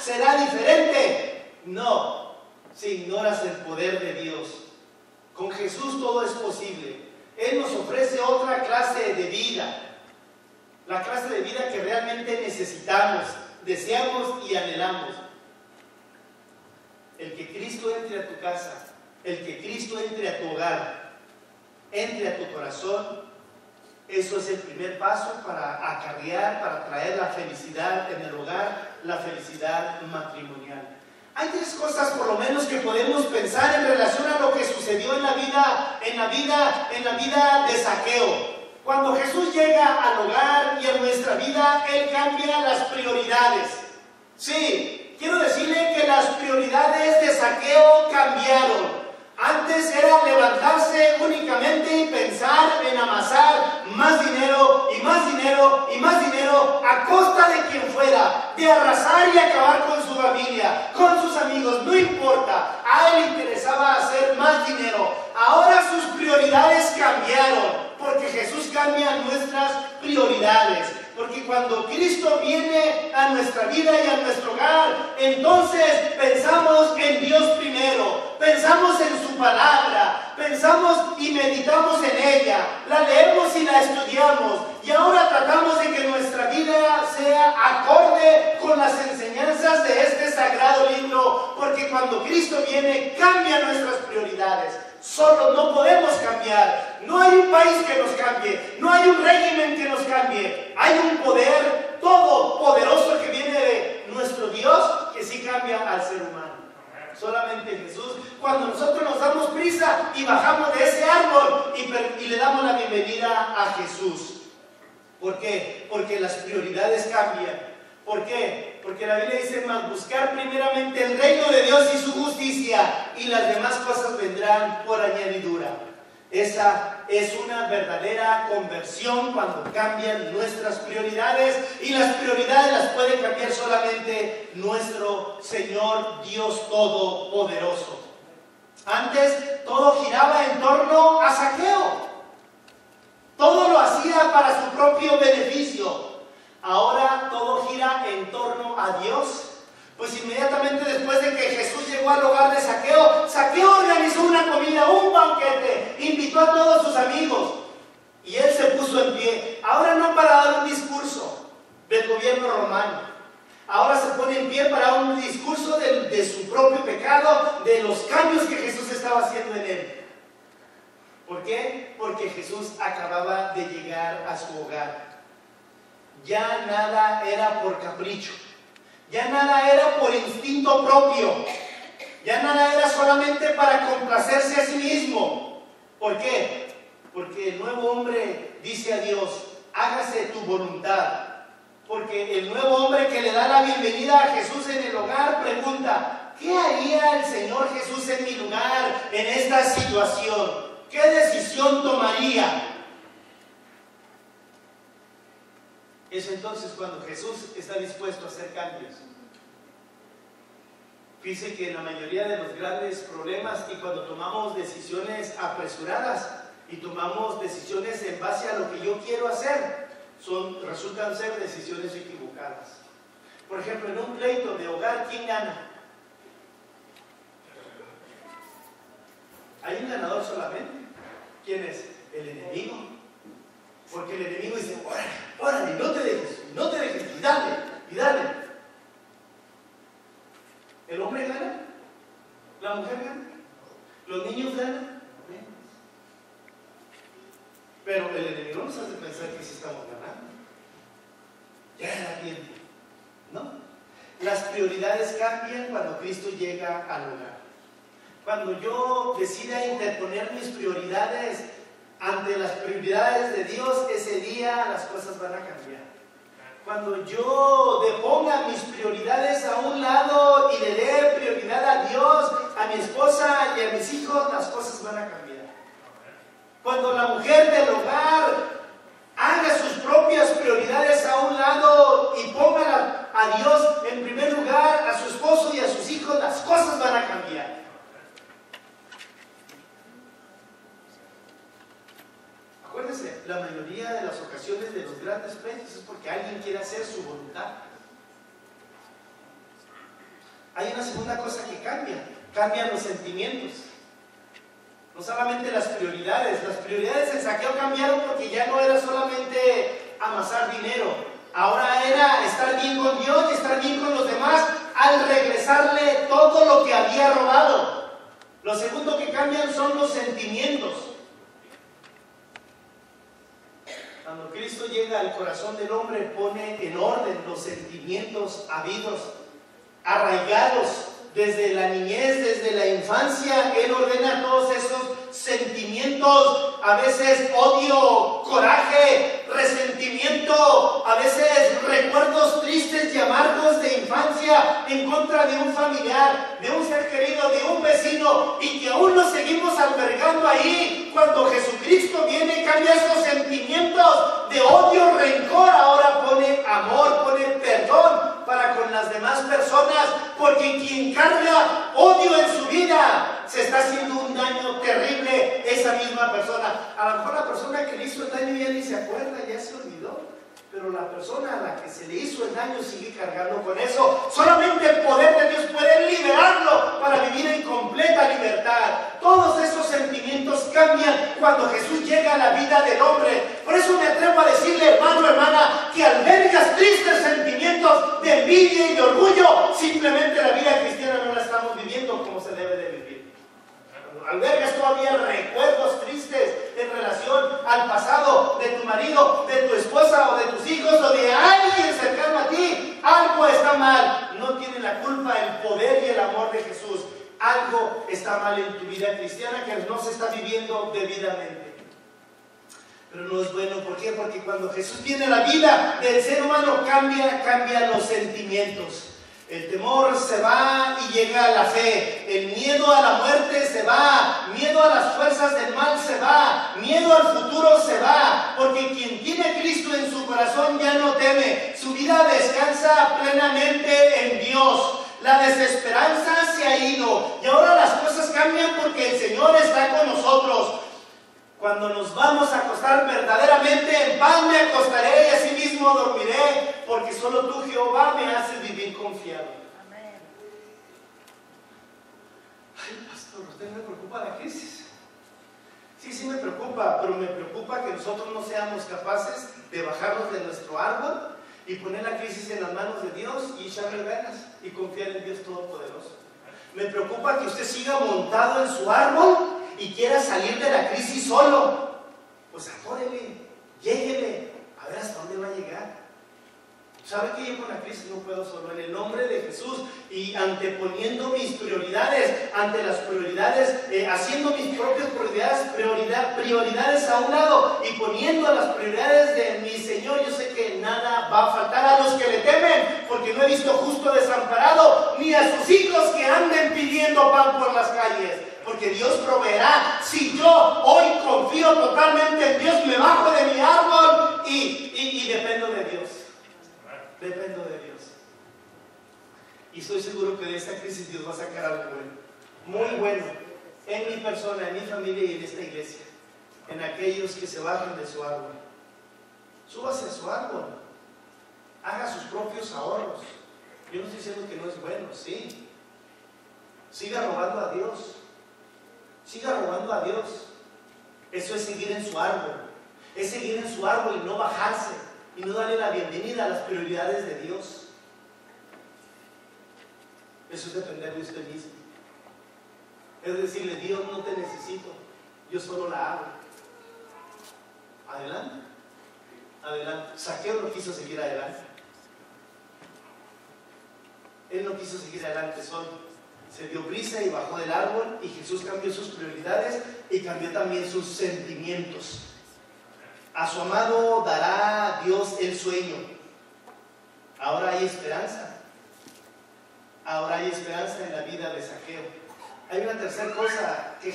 será diferente. No, si ignoras el poder de Dios. Con Jesús todo es posible. Él nos ofrece otra clase de vida. La clase de vida que realmente necesitamos, deseamos y anhelamos. El que Cristo entre a tu casa, el que Cristo entre a tu hogar, entre a tu corazón, eso es el primer paso para acarrear, para traer la felicidad en el hogar, la felicidad matrimonial. Hay tres cosas por lo menos que podemos pensar en relación a lo que sucedió en la vida de Zaqueo. Cuando Jesús llega al hogar y en nuestra vida, Él cambia las prioridades. Sí, quiero decirle que las prioridades de Zaqueo cambiaron. Antes era levantarse únicamente y pensar en amasar más dinero y más dinero y más dinero a costa de quien fuera, de arrasar y acabar con su familia, con sus amigos, no importa. A él le interesaba hacer más dinero. Ahora sus prioridades cambiaron, porque Jesús cambia nuestras prioridades. Porque cuando Cristo viene a nuestra vida y a nuestro hogar, entonces pensamos en Dios primero, pensamos en su palabra, pensamos y meditamos en ella, la leemos y la estudiamos, y ahora tratamos de que nuestra vida sea acorde con las enseñanzas de este sagrado libro, porque cuando Cristo viene cambia nuestras prioridades. Solo no podemos cambiar. No hay un país que nos cambie, no hay un régimen que nos cambie. Hay un poder todopoderoso que viene de nuestro Dios que sí cambia al ser humano. Solamente Jesús. Cuando nosotros nos damos prisa y bajamos de ese árbol y le damos la bienvenida a Jesús. ¿Por qué? Porque las prioridades cambian. ¿Por qué? Porque la Biblia dice: mas buscar primeramente el reino de Dios y su justicia, y las demás cosas vendrán por añadidura. Esa es una verdadera conversión cuando cambian nuestras prioridades, y las prioridades las puede cambiar solamente nuestro Señor Dios Todopoderoso. Antes todo giraba en torno a Zaqueo. Todo lo hacía para su propio beneficio. Ahora todo gira en torno a Dios. Pues inmediatamente después de que Jesús llegó al hogar de Zaqueo, Zaqueo organizó una comida, un banquete, invitó a todos sus amigos y él se puso en pie. Ahora no para dar un discurso del gobierno romano, ahora se pone en pie para un discurso de su propio pecado, de los cambios que Jesús estaba haciendo en él. ¿Por qué? Porque Jesús acababa de llegar a su hogar. Ya nada era por capricho, ya nada era por instinto propio, ya nada era solamente para complacerse a sí mismo. ¿Por qué? Porque el nuevo hombre dice a Dios: hágase tu voluntad. Porque el nuevo hombre que le da la bienvenida a Jesús en el hogar pregunta: ¿qué haría el Señor Jesús en mi lugar en esta situación? ¿Qué decisión tomaría? Es entonces cuando Jesús está dispuesto a hacer cambios. Fíjense que en la mayoría de los grandes problemas, y cuando tomamos decisiones apresuradas y tomamos decisiones en base a lo que yo quiero hacer, resultan ser decisiones equivocadas. Por ejemplo, en un pleito de hogar, ¿quién gana? ¿Hay un ganador solamente? ¿Quién es? El enemigo. Porque el enemigo dice: órale, no te dejes, y dale. ¿El hombre gana? ¿La mujer gana? ¿Los niños ganan? Pero el enemigo nos hace pensar que sí estamos ganando. Ya era tiempo, ¿no? Las prioridades cambian cuando Cristo llega al hogar. Cuando yo decida interponer mis prioridades ante las prioridades de Dios, ese día las cosas van a cambiar. Cuando yo deponga mis prioridades a un lado y le dé prioridad a Dios, a mi esposa y a mis hijos, las cosas van a cambiar. Cuando la mujer del hogar haga sus propias prioridades a un lado y ponga a Dios en primer lugar, a su esposo y a sus hijos, las cosas van a cambiar. Acuérdense, la mayoría de las ocasiones de los grandes pleitos es porque alguien quiere hacer su voluntad. hay una segunda cosa que cambian los sentimientos. No solamente las prioridades en Zaqueo cambiaron porque ya no era solamente amasar dinero, ahora era estar bien con Dios y estar bien con los demás al regresarle todo lo que había robado. Lo segundo que cambian son los sentimientos. Cuando Cristo llega al corazón del hombre, pone en orden los sentimientos habidos, arraigados desde la niñez, desde la infancia. Él ordena todos esos sentimientos, a veces odio, coraje, resentimiento, a veces recuerdos tristes y amargos de infancia en contra de un familiar, de un ser querido, de un vecino, y que aún nos seguimos albergando ahí. Cuando Jesucristo viene, cambia esos sentimientos de odio, rencor, ahora pone amor, pone perdón para con las demás personas, porque quien carga odio en su vida se está haciendo un daño terrible esa misma persona. A lo mejor la persona que le hizo el daño ya ni se acuerda, ya se olvidó, pero la persona a la que se le hizo el daño sigue cargando con eso. Solamente el poder de Dios puede liberarlo para vivir en completa libertad. Todos esos sentimientos cambian cuando Jesús llega a la vida del hombre. Por eso me atrevo a decirle, hermano, hermana, que albergas tristes sentimientos de envidia y de orgullo, simplemente la vida cristiana no la estamos viviendo como se debe de vivir. Albergas todavía recuerdos tristes en relación al pasado de tu marido, de tu esposa o de tus hijos o de alguien cercano a ti, algo está mal. No tiene la culpa el poder y el amor de Jesús. Algo está mal en tu vida cristiana que no se está viviendo debidamente. Pero no es bueno. ¿Por qué? Porque cuando Jesús viene a la vida del ser humano, cambia los sentimientos. El temor se va y llega la fe. El miedo a la muerte se va. Miedo a las fuerzas del mal se va. Miedo al futuro se va. Porque quien tiene a Cristo en su corazón ya no teme. Su vida descansa plenamente en Dios. La desesperanza se ha ido. Y ahora las cosas cambian porque el Señor está con nosotros. Cuando nos vamos a acostar verdaderamente, en paz me acostaré y así mismo dormiré, porque solo tú, Jehová, me haces vivir confiado. Amén. Ay, pastor, ¿usted me preocupa la crisis? Sí me preocupa, pero me preocupa que nosotros no seamos capaces de bajarnos de nuestro árbol y poner la crisis en las manos de Dios y echarle ganas y confiar en Dios Todopoderoso. Me preocupa que usted siga montado en su árbol y quiera salir de la crisis solo. Pues apórele, lléguele, a ver hasta dónde va a llegar. ¿Sabe que yo con la crisis no puedo solo? En el nombre de Jesús y anteponiendo mis prioridades, ante las prioridades, haciendo mis propias prioridades a un lado y poniendo las prioridades de mi Señor, yo sé que nada va a faltar a los que le temen, porque no he visto justo desamparado, ni a sus hijos que anden pidiendo pan por las calles. Porque Dios proveerá. Si yo hoy confío totalmente en Dios, me bajo de mi árbol y dependo de Dios. Dependo de Dios. Y estoy seguro que de esta crisis Dios va a sacar algo bueno. Muy bueno. En mi persona, en mi familia y en esta iglesia. En aquellos que se bajan de su árbol. Súbase a su árbol. Haga sus propios ahorros. Yo no estoy diciendo que no es bueno, sí. Siga robando a Dios. Siga robando a Dios. Eso es seguir en su árbol. Es seguir en su árbol y no bajarse. Y no darle la bienvenida a las prioridades de Dios. Eso es depender de usted mismo. Es decirle, Dios, no te necesito. Yo solo la hago. Adelante. Adelante. Zaqueo no quiso seguir adelante. Él no quiso seguir adelante solo. Se dio prisa y bajó del árbol, y Jesús cambió sus prioridades y cambió también sus sentimientos. A su amado dará Dios el sueño. Ahora hay esperanza. Ahora hay esperanza en la vida de Zaqueo. Hay una tercera cosa que